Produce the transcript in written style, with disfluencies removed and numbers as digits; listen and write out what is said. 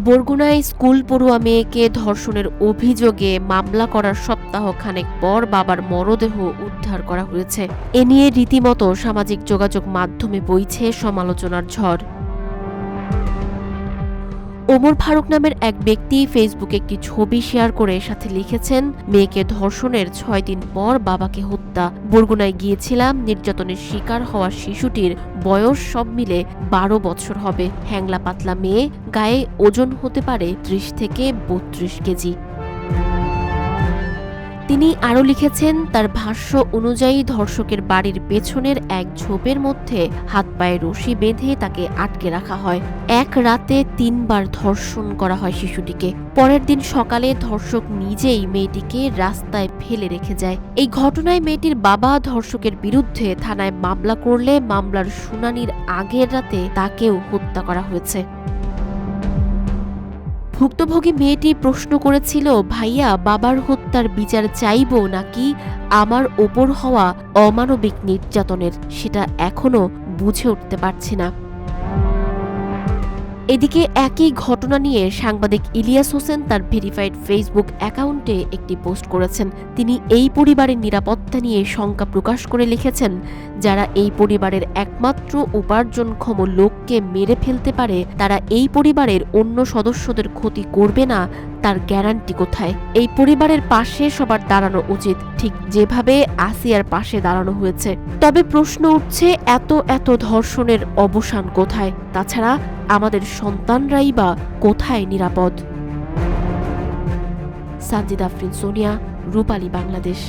বরগুনায় school পড়ুয়া মেয়েকে ধর্ষণের অভিযোগে মামলা করার সপ্তাহখানেক পর বাবার মরদেহ উদ্ধার করা হয়েছে। এ নিয়ে রীতিমতো সামাজিক যোগাযোগ মাধ্যমে বইছে সমালোচনার ঝড়। ওমর ফারুক নামের এক ব্যক্তি ফেসবুকে একটি ছবি শেয়ার করে সাথে লিখেছেন, মেয়েকে ধর্ষণের ৬ দিন পর বাবাকে হত্যা। বরগুনায় গিয়েছিলাম, নির্যাতনের শিকার হওয়া শিশুটির বয়স সব মিলে ১২ বছর হবে। হ্যাংলা পাতলা মেয়ে, গায়ে ওজন হতে পারে ৩০ থেকে ৩২ কেজি। তিনি আরও লিখেছেন, তার ভাষ্য অনুযায়ী ধর্ষকের বাড়ির পেছনের এক ঝোপের মধ্যে হাত পায়ে রশি বেঁধে তাকে আটকে রাখা হয়। এক রাতে ৩ বার ধর্ষণ করা হয় শিশুটিকে। পরের দিন সকালে ধর্ষক নিজেই মেয়েটিকে রাস্তায় ফেলে রেখে যায়। এই ঘটনায় মেয়েটির বাবা ধর্ষকের বিরুদ্ধে থানায় মামলা করলে মামলার শুনানির আগের রাতে তাকেও হত্যা করা হয়েছে। ভুক্তভোগী মেয়েটি প্রশ্ন করেছিল, ভাইয়া, বাবার হত্যার বিচার চাইব নাকি আমার ওপর হওয়া অমানবিক নির্যাতনের, সেটা এখনো বুঝে উঠতে পারছি না। এদিকে একই ঘটনা নিয়ে সাংবাদিক ইলিয়াস হোসেন তার ভেরিফাইড ফেসবুক অ্যাকাউন্টে একটি পোস্ট করেছেন। তিনি এই পরিবারের নিরাপত্তা নিয়ে শঙ্কা প্রকাশ করে লিখেছেন, যারা এই পরিবারের একমাত্র উপার্জনক্ষম লোককে মেরে ফেলতে পারে তারা এই পরিবারের অন্য সদস্যদের ক্ষতি করবে না তার গ্যারান্টি কোথায়? এই পরিবারের পাশে সবার দাঁড়ানো উচিত, ঠিক যেভাবে আসিয়ার পাশে দাঁড়ানো হয়েছে। তবে প্রশ্ন উঠছে, এত ধর্ষণের অবসান কোথায়? তাছাড়া আমাদের সন্তানরাই বা কোথায় নিরাপদ? সানজিদা আফরিন, সোনিয়া, রূপালী, বাংলাদেশ।